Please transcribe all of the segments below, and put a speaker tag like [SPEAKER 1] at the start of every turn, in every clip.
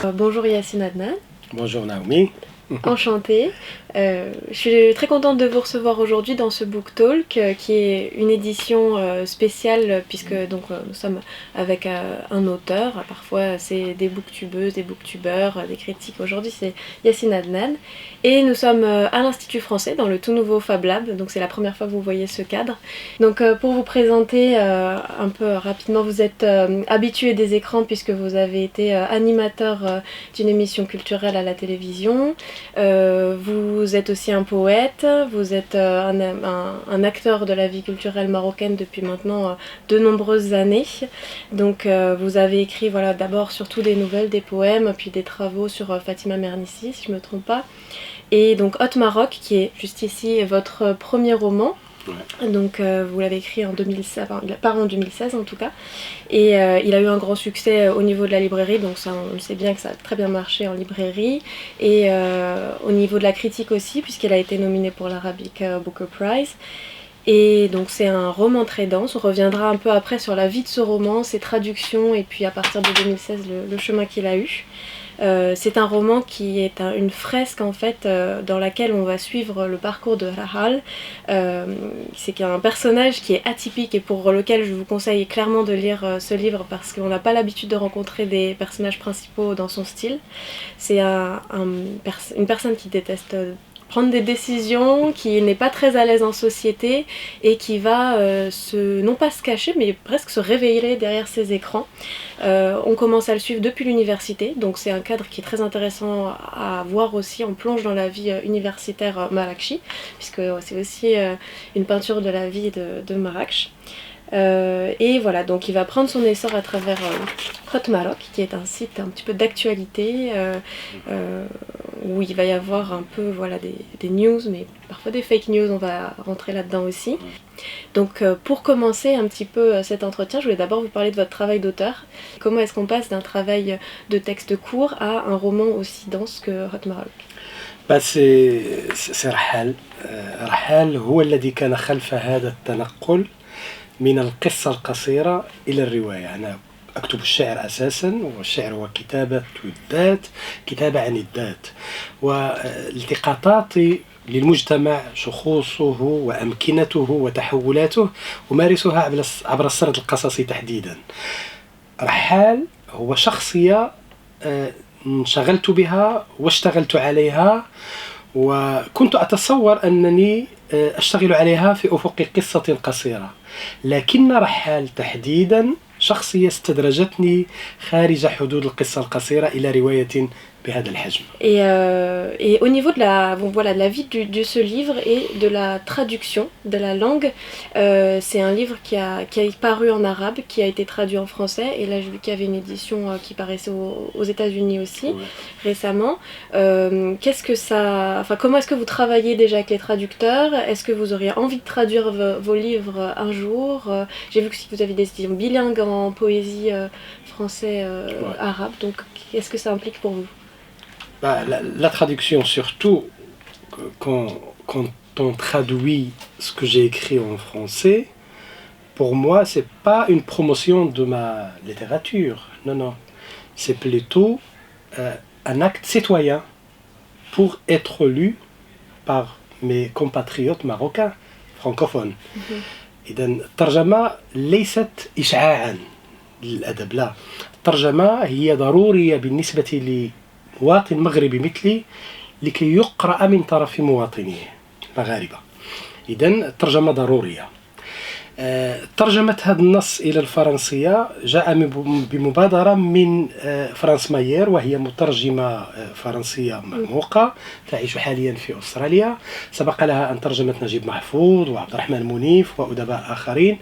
[SPEAKER 1] Bonjour Yacine Adnan.
[SPEAKER 2] Bonjour Naomi.
[SPEAKER 1] Enchantée. Je suis très contente de vous recevoir aujourd'hui dans ce Book Talk qui est une édition spéciale puisque donc nous sommes avec un auteur. Parfois c'est des booktubeuses, des booktubeurs, des critiques. Aujourd'hui c'est Yacine Adnan et nous sommes à l'Institut français dans le tout nouveau Fab Lab. Donc c'est la première fois que vous voyez ce cadre. Donc pour vous présenter un peu rapidement, vous êtes habitué des écrans puisque vous avez été animateur d'une émission culturelle à la télévision. Vous êtes aussi un poète, vous êtes un acteur de la vie culturelle marocaine depuis maintenant de nombreuses années. Donc vous avez écrit d'abord surtout des nouvelles, des poèmes, puis des travaux sur Fatima Mernissi, si je ne me trompe pas. Et donc Hot Maroc, qui est juste ici votre premier roman. Ouais. Donc vous l'avez écrit en 2016, enfin, pas en 2016 en tout cas, et il a eu un grand succès au niveau de la librairie, donc ça on le sait bien que ça a très bien marché en librairie, et au niveau de la critique aussi, puisqu'elle a été nominée pour l'Arabic Booker Prize. Et donc c'est un roman très dense, on reviendra un peu après sur la vie de ce roman, ses traductions, et puis à partir de 2016 le chemin qu'il a eu. C'est un roman qui est une fresque en fait dans laquelle on va suivre le parcours de Rahal. C'est un personnage qui est atypique et pour lequel je vous conseille clairement de lire ce livre parce qu'on n'a pas l'habitude de rencontrer des personnages principaux dans son style. C'est une personne qui déteste prendre des décisions, qui n'est pas très à l'aise en société et qui va non pas se cacher mais presque se révéler derrière ses écrans. On commence à le suivre depuis l'université, donc c'est un cadre qui est très intéressant à voir aussi. On plonge dans la vie universitaire Marrakchi, puisque c'est aussi une peinture de la vie de Marrakech. Et voilà, donc il va prendre son essor à travers Hot Maroc, qui est un site un petit peu d'actualité où il va y avoir un peu des news, mais parfois des fake news, on va rentrer là-dedans aussi. Donc pour commencer un petit peu cet entretien, je voulais d'abord vous parler de votre travail d'auteur. Comment est-ce qu'on passe d'un travail de texte court à un roman aussi dense que Hot Maroc؟
[SPEAKER 2] c'est رحال. رحال هو الذي كان خلف هذا التنقل من القصة القصيرة إلى الرواية. أنا أكتب الشعر أساسا، والشعر هو كتابة الذات، كتابة عن الذات، والتقاطاتي للمجتمع، شخوصه وأمكنته وتحولاته أمارسها عبر السرد القصصي تحديدا. رحال هو شخصية انشغلت بها واشتغلت عليها، وكنت أتصور أنني أشتغل عليها في أفق قصة قصيرة، لكن رحال تحديدا شخصية استدرجتني خارج حدود القصة القصيرة إلى رواية بهذا الحجم.
[SPEAKER 1] Et au niveau de la vie de ce livre et de la traduction de la langue, c'est un livre qui est paru en arabe, qui a été traduit en français, et là j'ai vu qu'il y avait une édition qui paraissait aux États-Unis aussi, ouais, récemment. Comment est-ce que vous travaillez déjà avec les traducteurs? Est-ce que vous auriez envie de traduire vos livres un jour? J'ai vu que vous avez des éditions bilingues en poésie français-arabe, donc qu'est-ce que ça implique pour vous?
[SPEAKER 2] La traduction, surtout quand on traduit ce que j'ai écrit en français, pour moi, c'est pas une promotion de ma littérature. Non. C'est plutôt un acte citoyen pour être lu par mes compatriotes marocains francophones. إذا الترجمة ليست إشعاعا للأدب، لا، الترجمة هي ضرورية بالنسبة مواطن مغربي مثلي لكي يقرأ من طرف مواطنيه مغاربة. إذن الترجمة ضرورية. ترجمة هذا النص إلى الفرنسية جاء بمبادرة من فرانس ماير، وهي مترجمة فرنسية مرموقة تعيش حاليا في أستراليا. سبق لها أن ترجمت نجيب محفوظ وعبد الرحمن منيف وأدباء آخرين،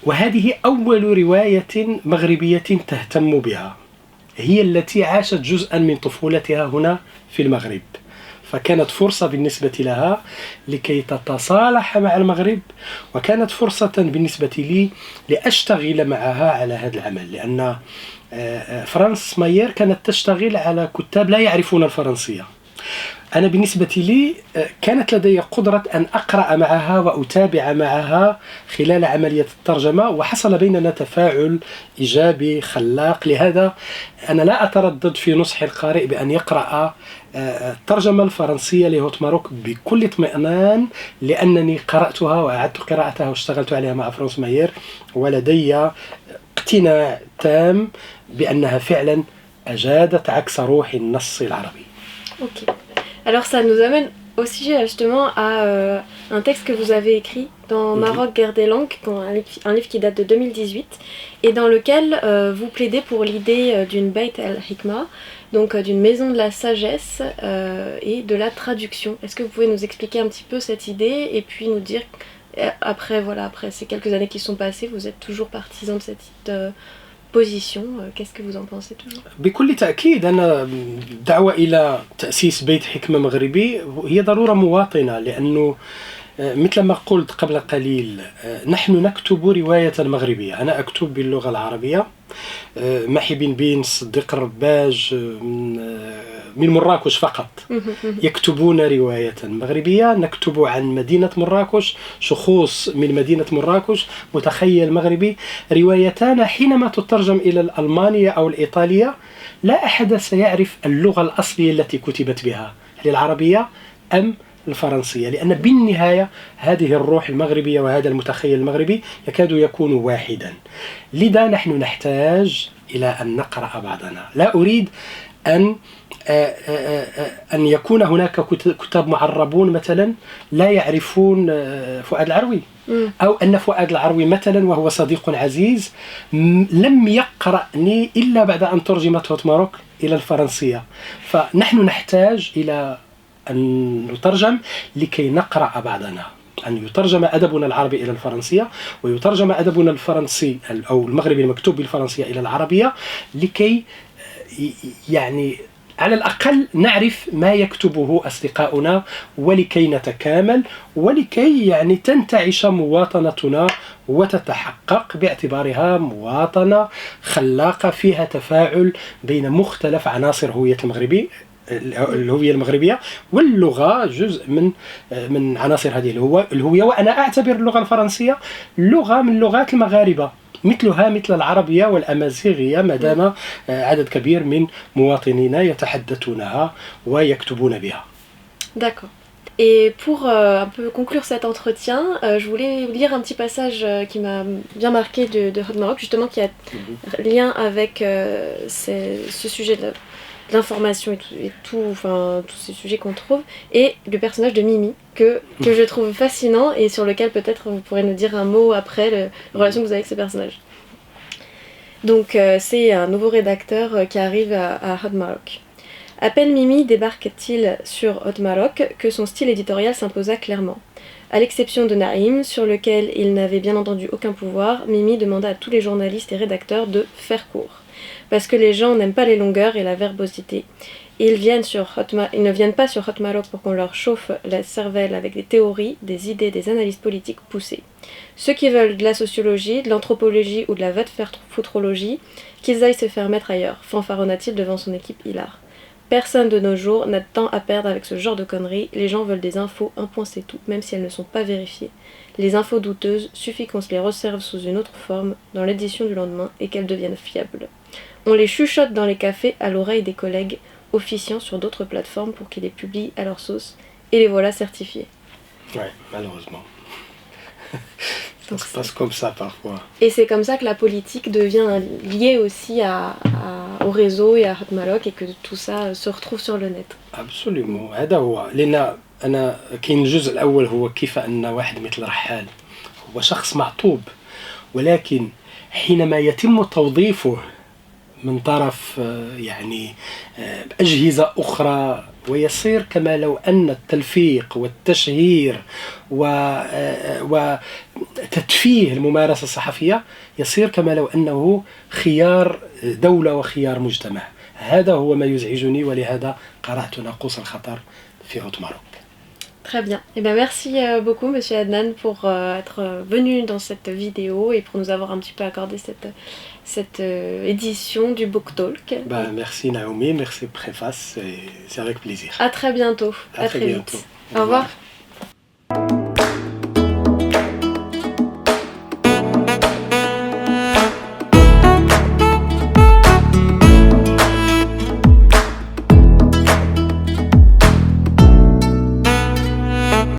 [SPEAKER 2] وهذه أول رواية مغربية تهتم بها، هي التي عاشت جزءا من طفولتها هنا في المغرب، فكانت فرصة بالنسبة لها لكي تتصالح مع المغرب، وكانت فرصة بالنسبة لي لأشتغل معها على هذا العمل، لأن فرانس ماير كانت تشتغل على كتاب لا يعرفون الفرنسية، أنا بالنسبة لي كانت لدي قدرة أن أقرأ معها وأتابع معها خلال عملية الترجمة، وحصل بيننا تفاعل إيجابي خلاق. لهذا أنا لا أتردد في نصح القارئ بأن يقرأ الترجمة الفرنسية لهوتماروك بكل اطمئنان، لأنني قرأتها وأعدت قراءتها واشتغلت عليها مع فرانس ماير، ولدي اقتناع تام بأنها فعلا أجادت عكس روح النص العربي.
[SPEAKER 1] Ok. Alors ça nous amène au sujet justement à un texte que vous avez écrit dans Maroc, guerre des langues, un livre qui date de 2018, et dans lequel vous plaidez pour l'idée d'une Beit al-Hikma, donc d'une maison de la sagesse et de la traduction. Est-ce que vous pouvez nous expliquer un petit peu cette idée et puis nous dire, après ces quelques années qui sont passées, vous êtes toujours partisan de cette position. Qu'est-ce que vous en pensez toujours؟
[SPEAKER 2] بكل تأكيد أنا الدعوة إلى تأسيس بيت حكمة مغربي هي ضرورة مواطنة، لأنه مثل ما قلت قبل قليل نحن نكتب رواية مغربية. أنا أكتب باللغة العربية، محي بن بين، صديق الرباج من مراكش فقط يكتبون رواية مغربية. نكتب عن مدينة مراكش، شخوص من مدينة مراكش، متخيل مغربي. روايتان حينما تترجم إلى الألمانية أو الإيطالية لا أحد سيعرف اللغة الأصلية التي كتبت بها، هل العربية أم الفرنسية، لأن بالنهاية هذه الروح المغربية وهذا المتخيل المغربي يكاد يكون واحدا. لذا نحن نحتاج إلى أن نقرأ بعضنا. لا أريد أن يكون هناك كتاب معربون مثلا لا يعرفون فؤاد العروي، أو أن فؤاد العروي مثلا وهو صديق عزيز لم يقرأني إلا بعد أن ترجمت هوتماروك إلى الفرنسية. فنحن نحتاج إلى أن نترجم لكي نقرأ بعضنا، أن يترجم أدبنا العربي إلى الفرنسية، ويترجم أدبنا الفرنسي أو المغربي المكتوب بالفرنسية إلى العربية، لكي يعني على الأقل نعرف ما يكتبه أصدقاؤنا، ولكي نتكامل، ولكي يعني تنتعش مواطنتنا وتتحقق باعتبارها مواطنة خلاقة فيها تفاعل بين مختلف عناصر هوية المغربي، الهوية المغربية، واللغة جزء من عناصر هذه الهوية. وأنا أعتبر اللغة الفرنسية لغة من لغات المغاربة، مثل العربية والأمازيغية، ما دام عدد كبير من مواطنينا يتحدثونها ويكتبون بها.
[SPEAKER 1] D'accord. Et pour un peu conclure cet entretien, je voulais lire un petit passage qui m'a bien marqué de Hotmarock, justement qui a lien avec ce sujet de l'information et tout, enfin tous ces sujets qu'on trouve, et le personnage de Mimi que je trouve fascinant et sur lequel peut-être vous pourrez nous dire un mot après la relation que vous avez avec ce personnage. Donc c'est un nouveau rédacteur qui arrive à Hotmarock. À peine Mimi débarque-t-il sur Hotmarock que son style éditorial s'imposa clairement. À l'exception de Naïm, sur lequel il n'avait bien entendu aucun pouvoir, Mimi demanda à tous les journalistes et rédacteurs de faire court. Parce que les gens n'aiment pas les longueurs et la verbosité. Ils ne viennent pas sur Hotmarock pour qu'on leur chauffe la cervelle avec des théories, des idées, des analyses politiques poussées. Ceux qui veulent de la sociologie, de l'anthropologie ou de la va-te-faire-foutrologie, qu'ils aillent se faire mettre ailleurs, fanfaronna-t-il devant son équipe hilar. Personne de nos jours n'a de temps à perdre avec ce genre de conneries, les gens veulent des infos, un point c'est tout, même si elles ne sont pas vérifiées. Les infos douteuses, suffit qu'on se les resserve sous une autre forme, dans l'édition du lendemain, et qu'elles deviennent fiables. On les chuchote dans les cafés à l'oreille des collègues, officiant sur d'autres plateformes pour qu'ils les publient à leur sauce, et les voilà certifiés.
[SPEAKER 2] Ouais, malheureusement. Ça se passe comme ça parfois.
[SPEAKER 1] Et c'est comme ça que la politique devient liée aussi au réseau et à Hotmarock, et que tout ça se retrouve sur le net.
[SPEAKER 2] Absolument. هذا هو. لأن أنا كاين الجزء الأول هو كيف أن واحد مثل رحال هو شخص معطوب، ولكن حينما يتم توظيفه من طرف يعني أجهزة أخرى ويصير كما لو أن التلفيق والتشهير وتدفيه الممارسة الصحفية يصير كما لو أنه خيار دولة وخيار مجتمع. هذا هو ما يزعجني، ولهذا قرأت ناقوس الخطر في هوتماروك.
[SPEAKER 1] Très bien. Eh ben, merci beaucoup, Monsieur Adnan, pour être venu dans cette vidéo et pour nous avoir un petit peu accordé cette édition du Book Talk.
[SPEAKER 2] Ben, merci Naomi, merci Préface, c'est avec plaisir.
[SPEAKER 1] À très bientôt.
[SPEAKER 2] À très
[SPEAKER 1] très
[SPEAKER 2] bientôt.
[SPEAKER 1] vite. Au revoir.